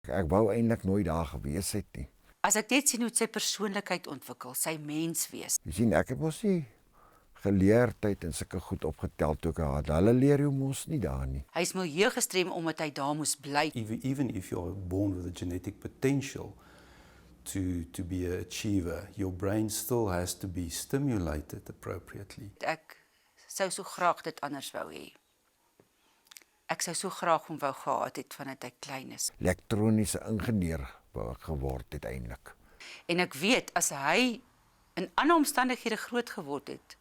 Ek wou eintlik nooit daar gewees het nie. As ek net sien hoe sy persoonlikheid ontwikkel, sy menswees. Jy sien, ek het mos nie geleerdheid en sulke goed opgetel toe ek gehad. Hulle leer jou mos nie daar nie. Hy is milieugestrem omdat hy daar moes bly. Even if you're born with a genetic potential to be an achiever, your brain still has to be stimulated appropriately. Ek sou so graag dit anders wou hê. Ek sou so graag hom wou gehad het vandat hy klein is. Elektroniese ingenieur wou ek geword het eintlik. En ek weet, as hy in ander omstandighede groot geword het,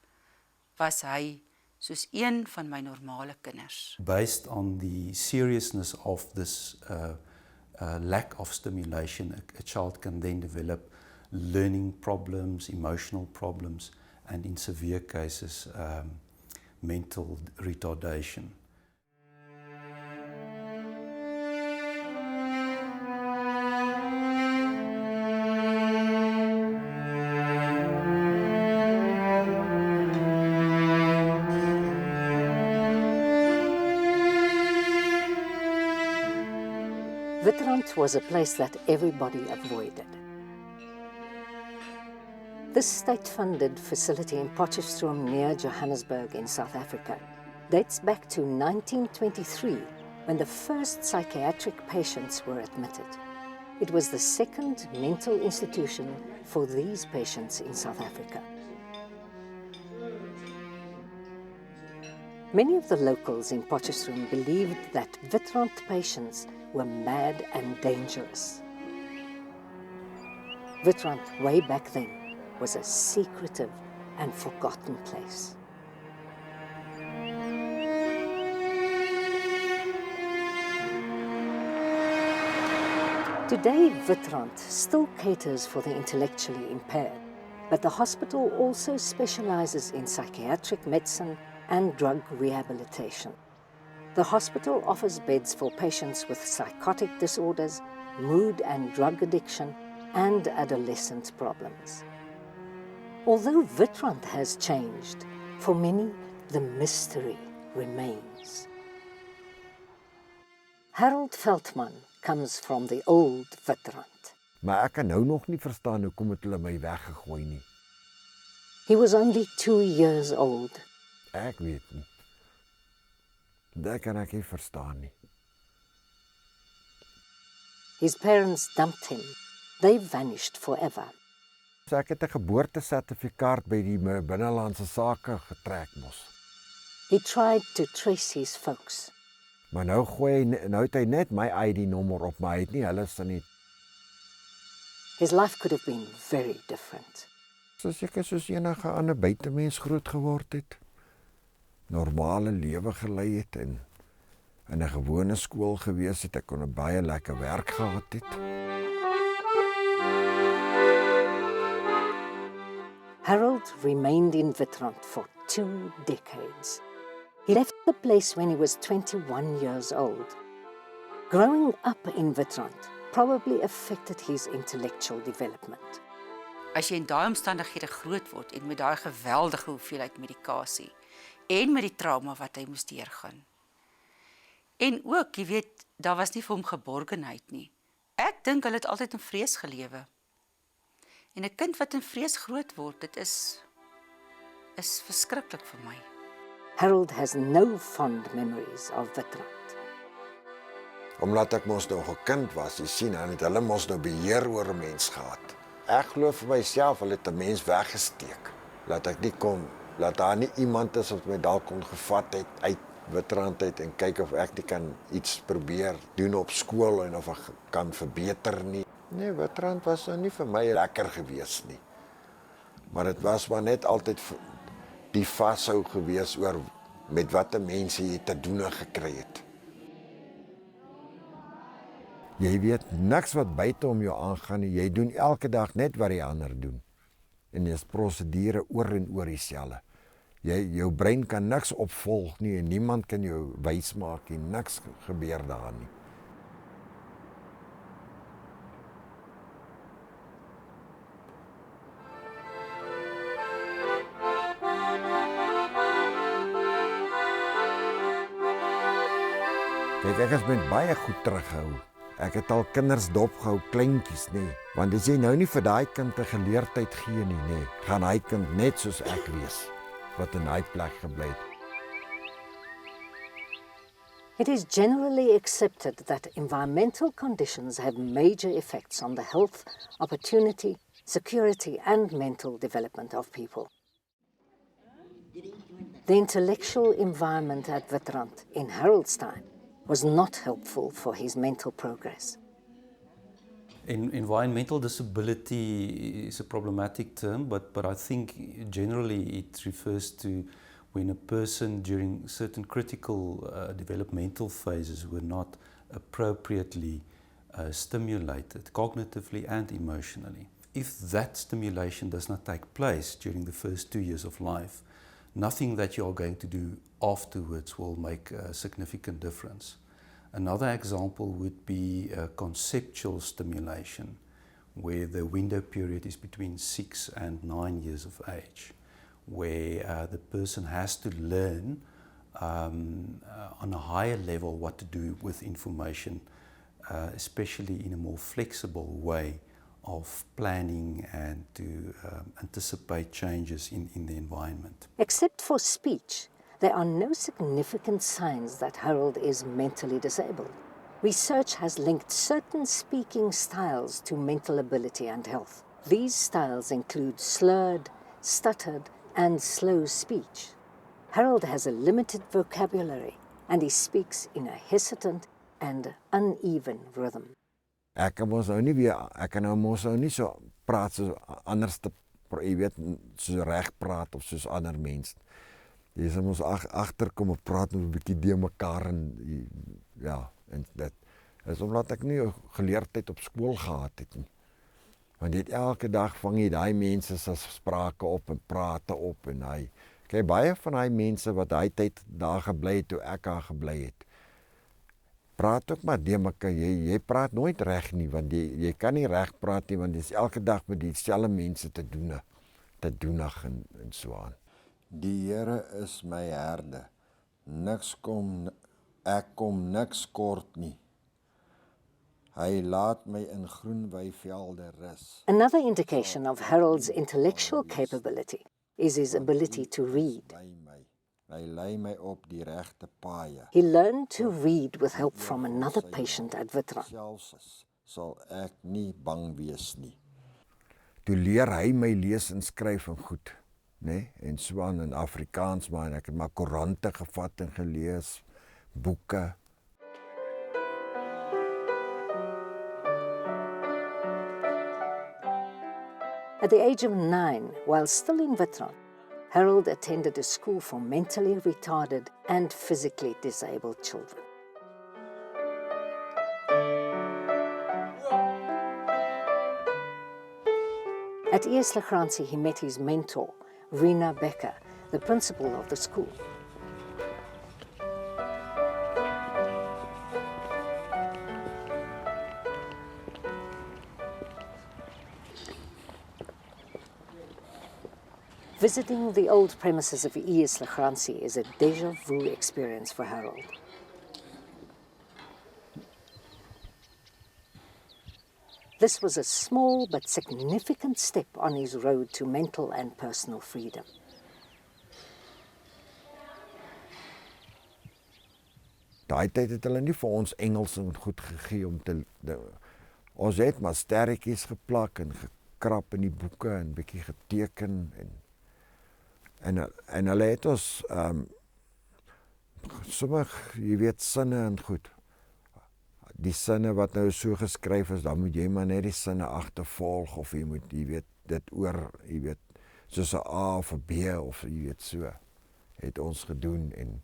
was hy soos een van my normale kinders. Based on the seriousness of this lack of stimulation, a child can then develop learning problems, emotional problems, and in severe cases, mental retardation. Wittrand was a place that everybody avoided. This state-funded facility in Potchefstroom near Johannesburg in South Africa dates back to 1923 when the first psychiatric patients were admitted. It was the second mental institution for these patients in South Africa. Many of the locals in Potchefstroom believed that Wittrand patients were mad and dangerous. Wittrand, way back then, was a secretive and forgotten place. Today, Wittrand still caters for the intellectually impaired, but the hospital also specializes in psychiatric medicine and drug rehabilitation. The hospital offers beds for patients with psychotic disorders, mood and drug addiction, and adolescent problems. Although Wittrand has changed, for many, the mystery remains. Harold Veldman comes from the old Wittrand. Maar ek kan nou nog nie verstaan hoekom het hulle my weggegooi nie. He was only 2 years old. Ek weet nie. Dit kan ek nie verstaan nie. His parents dumped him. They vanished forever. So ek het 'n geboortesertifikaat by die binnelandse sake getrek mos. He tried to trace his folks. Maar nou het hy net my ID-nommer op, maar hy het nie hulle se nie. His life could have been very different. So seker soos enige ander buitemens groot geword het. Normale lewe gelei het en in 'n gewone skool gewees het, ek kon 'n baie lekker werk gehad het. Harold remained in Wittrand for 2 decades. He left the place when he was 21 years old. Growing up in Wittrand probably affected his intellectual development. As jy in daai omstandighede groot word en met daai geweldige hoeveelheid medikasie en met die trauma wat hy moes deurgaan. En ook, jy weet, daar was nie vir hom geborgenheid nie. Ek dink hulle het altyd in vrees gelewe. En 'n kind wat in vrees groot word, dit is verskriklik vir my. Harold has no fond memories of Wittrand. Omdat ek mos nog 'n kind was, jy sien, en het hulle mos nou beheer oor 'n mens gehad. Ek glo vir myself, hulle het 'n mens weggesteek. Laat ek nie kom, laat daar nie iemand is wat my dalk kon gevat het uit Wittrand uit en kyk of ek nie kan iets probeer doen op skool en of ek kan verbeter nie. Nee, Wittrand was nou nie vir my lekker gewees nie. Maar dit was maar net altyd die vashou gewees oor met watter mense jy te doen gekry het. Jy weet niks wat buite om jou aangaan nie. Jy doen elke dag net wat die ander doen. En dis prosedure oor en oor dieselfde. Jou brein kan niks opvolg nie en niemand kan jou wys maak nie. Niks gebeur daar nie. Kyk, ek is met baie goed teruggehou. Ek het al kinders dopgehou, kleintjies, nee. Want as jy nou nie vir daai kind 'n geleerdheid gee nie, nee, gaan hy kind net soos ek wees, wat in daai plek gebly het. It is generally accepted that environmental conditions have major effects on the health, opportunity, security and mental development of people. The intellectual environment at Wittrand in Harold's time was not helpful for his mental progress. Environmental disability is a problematic term, but I think generally it refers to when a person during certain critical developmental phases were not appropriately stimulated cognitively and emotionally. If that stimulation does not take place during the first 2 years of life, nothing that you are going to do afterwards will make a significant difference. Another example would be conceptual stimulation, where the window period is between 6 and 9 years of age, where the person has to learn on a higher level what to do with information, especially in a more flexible way of planning and to anticipate changes in the environment. Except for speech, there are no significant signs that Harold is mentally disabled. Research has linked certain speaking styles to mental ability and health. These styles include slurred, stuttered, and slow speech. Harold has a limited vocabulary and he speaks in a hesitant and uneven rhythm. Ek kan mos nou nie so praat soos anders jy weet, so reg praat of soos ander mense. Jy sal mos agterkom of praat nog 'n bietjie de mekaar en ja, en dit is omdat ek nie geleerdheid op skool gehad het nie. Want jy het elke dag vang jy daai mense se sprake op en prate op en hy kyk baie van daai mense wat hy tyd daar gebly het toe ek daar gebly het. Praat ook maar de mekaar, jy praat nooit reg nie want jy kan nie reg praat nie want jy is elke dag met dieselfde mense te doenig en so aan. Die Here is my herde. Ek kom niks kort nie. Hy laat my in groen weivelde rus. Another indication of Harold's intellectual capability is his ability to read. Hy lei my op die regte paaie. He learned to read with help from another patient at Wittrand. Selfs sal ek nie bang wees nie. Toe leer hy my lees en skryf en goed, né? En so aan in Afrikaans, maar ek het maar koerante gevat en gelees, boeke. At the age of 9, while still in Wittrand, Harold attended a school for mentally retarded and physically disabled children. At Eerslegransie, he met his mentor, Rena Becker, the principal of the school. Visiting the old premises of Eerslegransie is a déjà vu experience for Harold. This was a small but significant step on his road to mental and personal freedom. Daai tyd het hulle nie vir ons Engels en goed gegee om ons het maar sterretjies geplak en gekrap in die boeke en bietjie geteken en hulle het ons sommige, jy weet, sinne en goed. Die sinne wat nou so geskryf is, dan moet jy maar net die sinne agtervolg of jy moet, jy weet, dit oor, jy weet, soos 'n A of 'n B of jy weet so, het ons gedoen en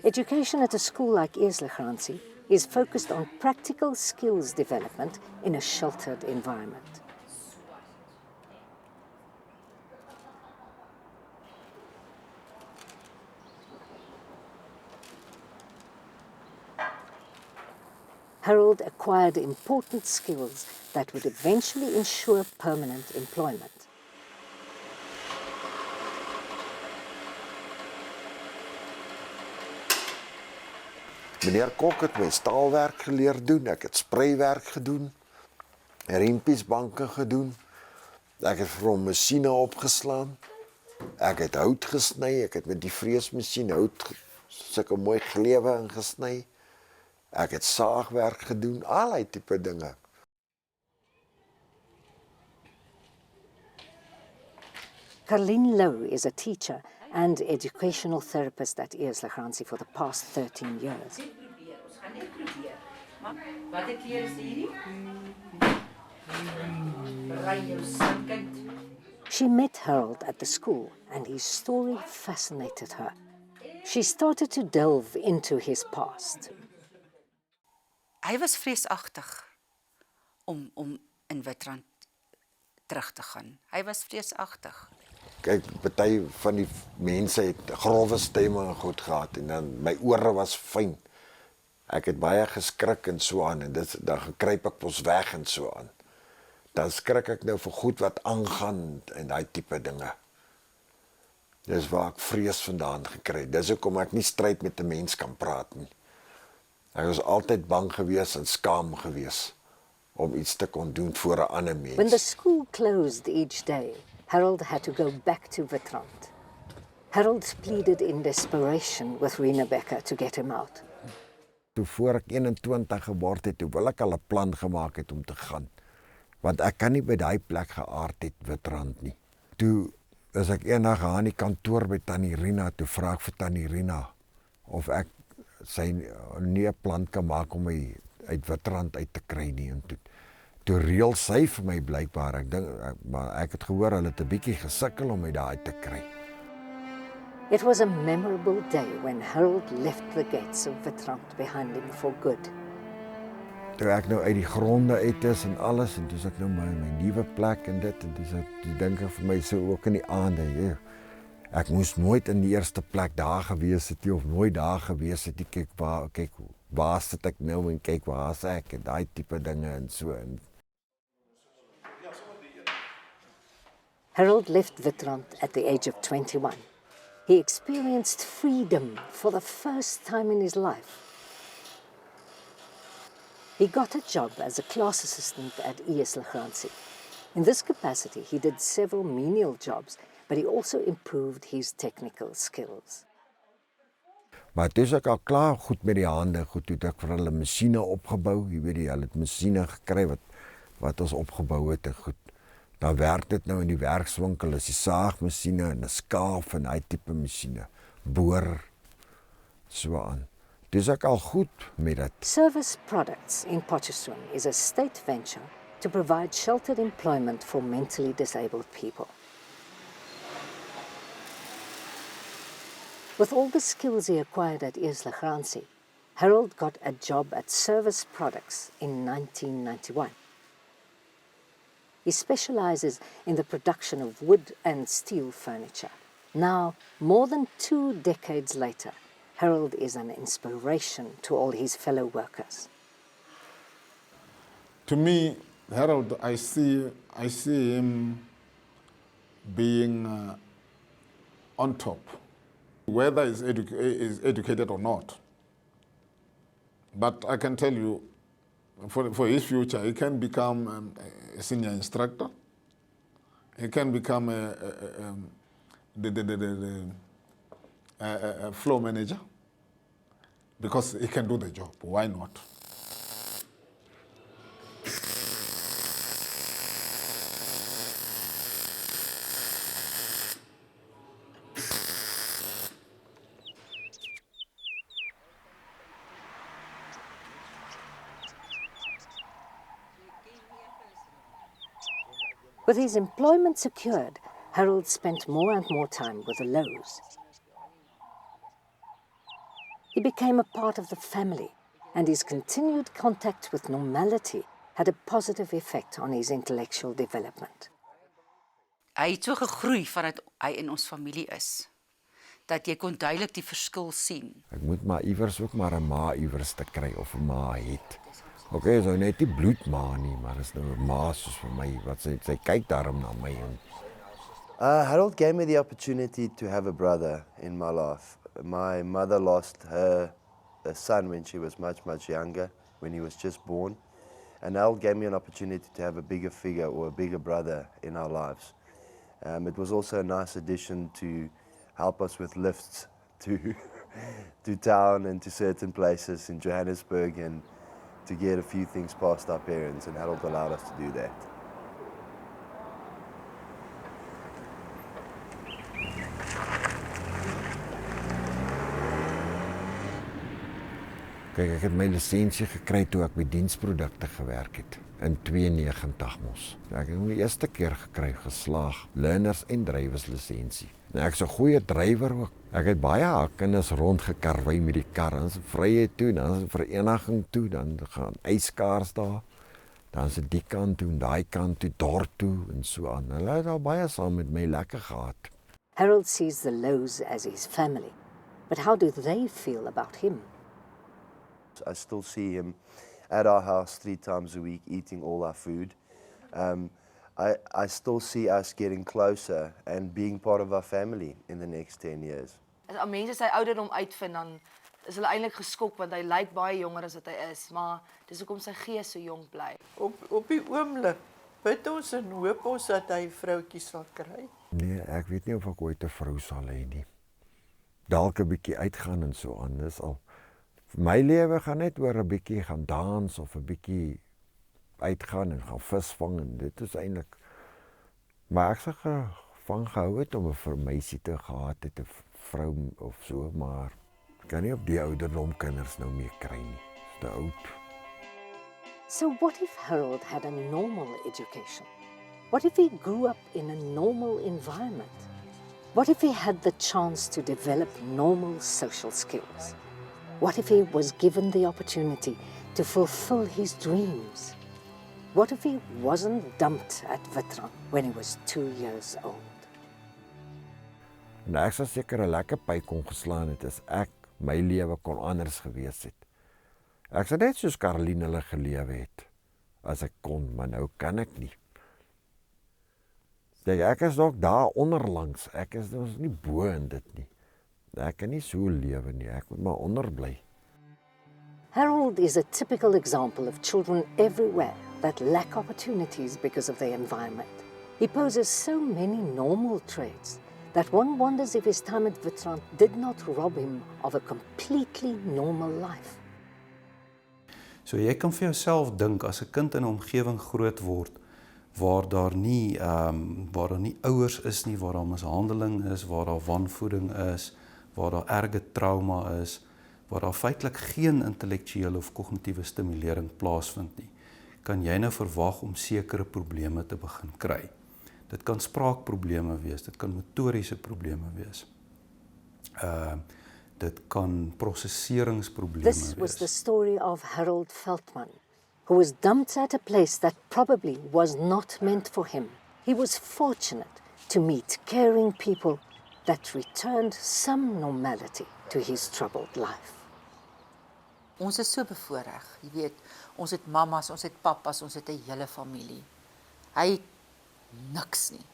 Education at a school like Eerslegransie is focused on practical skills development in a sheltered environment. Harold acquired important skills that would eventually ensure permanent employment. Meneer Kok het my staalwerk geleer doen, ek het spraywerk gedoen, rempiesbanke gedoen, ek het vir hom masjiene opgeslaan, ek het hout gesny, ek het met die vreesmasjien hout sulke mooi glewe ingesny, ek het saagwerk gedoen, allerlei tipe dinge. Carlene Lowe is a teacher and educational therapist at Eerslegransie for the past 13 years. She met Harold at the school and his story fascinated her. She started to delve into his past. Hy was vreesagtig om in Witstrand terug te gaan. Hy was vreesagtig. Kyk, party van die mense het grove stemme en goed gehad en dan my ore was fyn. Ek het baie geskrik en so aan en dan gekruip ek mos weg en so aan. Dan skrik ek nou vir goed wat aangaan en daai tipe dinge. Dis waar ek vrees vandaan gekry. Dis hoekom ek nie stryd met 'n mens kan praat nie. Ek was altyd bang gewees en skaam gewees om iets te kon doen voor 'n ander mens. When the school closed each day, Harold had to go back to Witstrand. Harold pleaded in desperation with Rena Becker to get him out. Toe voor ek 21 geword het, toe wil ek al 'n plan gemaak het om te gaan. Want ek kan nie by daai plek geaard het Witstrand nie. Toe is ek eendag aan die kantoor by Tannie Rena, toe vra ek vir Tannie Rena of ek sy nie 'n plan kan maak om my uit Witstrand uit te kry nie. En toe reël sy vir my blykbaar. Ek dink maar ek het gehoor hulle het 'n bietjie gesukkel om my daar uit te kry. It was a memorable day when Harold left the gates of Witstrand behind him for good. Toe ek nou uit die gronde uit is en alles en dis ek nou my nuwe plek en dit en dis ek dink vir my so ook in die aande. Ja. Ek moes nooit in die eerste plek daar gewees het nie of nooit daar gewees het nie. Kyk waar sit ek nou en kyk waar is ek en daai tipe dinge en so en Harold left Witstrand at the age of 21. He experienced freedom for the first time in his life. He got a job as a class assistant at Eerslegransie. In this capacity, he did several menial jobs, but he also improved his technical skills. Maar toe is ek al klaar goed met die hande, goed toe het ek vir hulle masjiene opgebou, jy weet jy, hulle het masjiene gekry wat ons opgebou het en goed. Dan werk dit nou in die werkswinkel, is die saagmasjiene en 'n skaaf en daai tipe masjiene, boor, so aan. Dis ek al goed met dit. Service Products in Potchefstroom is a state venture to provide sheltered employment for mentally disabled people. With all the skills he acquired at Eerslegransie, Harold got a job at Service Products in 1991. He specializes in the production of wood and steel furniture. Now, more than 2 decades later, Harold is an inspiration to all his fellow workers. To me, Harold, I see him being on top, whether he's educated or not. But I can tell you, for his future, he can become a senior instructor. He can become a floor manager because he can do the job. Why not? With his employment secured, Harold spent more and more time with the Lowes. He became a part of the family, and his continued contact with normality had a positive effect on his intellectual development. Hy het so gegroei vandat hy in ons familie is, dat jy kon duidelik die verskil sien. Ek moet maar iewers ook maar 'n ma iewers te kry of 'n ma het. Okay, so net nie bloedma nie, maar is nou 'n ma soos vir my wat sy kyk daarom na my. Harold gave me the opportunity to have a brother in my life. My mother lost her a son when she was much younger, when he was just born. And Harold gave me an opportunity to have a bigger figure or a bigger brother in our lives. It was also a nice addition to help us with lifts to, to town and to certain places in Johannesburg, and to get a few things past our parents, and Harold allowed us to do that. Kyk, ek het my lisensie gekry toe ek met diensprodukte gewerk het in 92 mos. Ek het hom die eerste keer gekry, geslaag, learners en drywers lisensie. En ek's 'n goeie drywer ook. Ek het baie kinders rondgekarwei met die kar, dan is vrye toe, dan is 'n vereniging toe, dan gaan yskaars daar. Dan is dit die kant toe en daai kant toe, dorp toe en so aan. Hulle het al baie saam met my lekker gehad. Harold sees the Lows as his family, but how do they feel about him? I still see him at our house 3 times a week, eating all our food. I still see us getting closer and being part of our family in the next 10 years. As mense sy ouderdom uitvind, dan is hulle eintlik geskok, want hy lyk baie jonger as wat hy is, maar dis hoekom sy gees so jonk bly. Op die oomblik bid ons en hoop ons dat hy vroutjie sal kry. Nee, ek weet nie of ek ooit 'n vrou sal hê nie. Dalk 'n bietjie uitgaan en so aan, dis al. My lewe gaan net oor 'n bietjie gaan dans of 'n bietjie uitgaan en gaan visvang, en dit is eintlik. Maar ek sê van gehou het om 'n meisie te gehad het, 'n vrou of so, maar ek kan nie op die ouderdom kinders nou meer kry nie. Dis te oud. So what if Harold had a normal education? What if he grew up in a normal environment? What if he had the chance to develop normal social skills? What if he was given the opportunity to fulfill his dreams? What if he wasn't dumped at Witran when he was 2 years old? En ek sal seker 'n lekker pyp kon geslaan het as ek my lewe kon anders gewees het. Ek sou net soos Caroline hulle gelewe het as ek kon, maar nou kan ek nie. Ek is ook daar onderlangs. Ek is ons nie bo in dit nie. Ek kan nie so lewe nie. Ek moet maar onder bly. Harold is a typical example of children everywhere that lack opportunities because of their environment. He poses so many normal traits that one wonders if his time at Witran did not rob him of a completely normal life. So jy kan vir jouself dink, as 'n kind in 'n omgewing groot word waar daar nie ouers is nie, waar daar mishandeling is, waar daar wanvoeding is, waar daar erge trauma is, waar daar feitelik geen intellektuele of kognitiewe stimulering plaasvind nie, kan jy nou verwag om sekere probleme te begin kry. Dit kan spraakprobleme wees, dit kan motoriese probleme wees. Dit kan prosesseringsprobleme wees. This was the story of Harold Veldman, who was dumped at a place that probably was not meant for him. He was fortunate to meet caring people that returned some normality to his troubled life. Ons is so bevoorreg, jy weet, ons het mamas, ons het papas, ons het 'n hele familie. Hy het niks nie.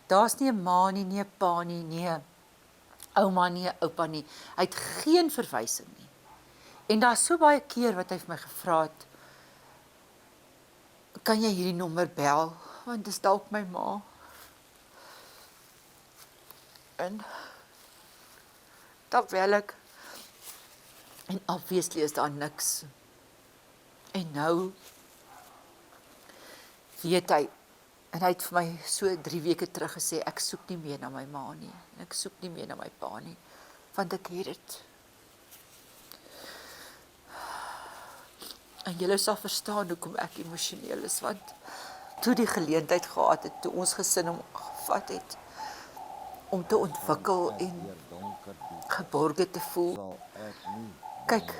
Daar's nie 'n ma nie, nie 'n pa nie, nie 'n ouma nie, 'n oupa nie. Hy het geen verwysing nie. En daar's so baie keer wat hy vir my gevra het, kan jy hierdie nommer bel, want dis dalk my ma. En dan bel ek. En obviously is daar niks. En nou weet hy, en hy het vir my so 3 weke terug gesê, ek soek nie meer na my ma nie, en ek soek nie meer na my pa nie, want ek het dit. En julle sal verstaan hoekom ek emosioneel is, want toe die geleentheid gehad het, toe ons gesin hom gevat het, om te ontwikkel en geborge te voel. Kyk,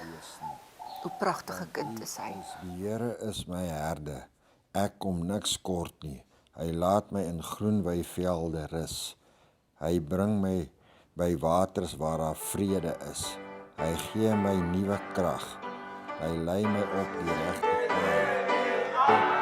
hoe pragtige kind is hy. Die Here is my herde. Ek kom niks kort nie. Hy laat my in groen weivelde rus. Hy bring my by waters waar daar vrede is. Hy gee my nuwe krag. Hy lei my op die regte pad.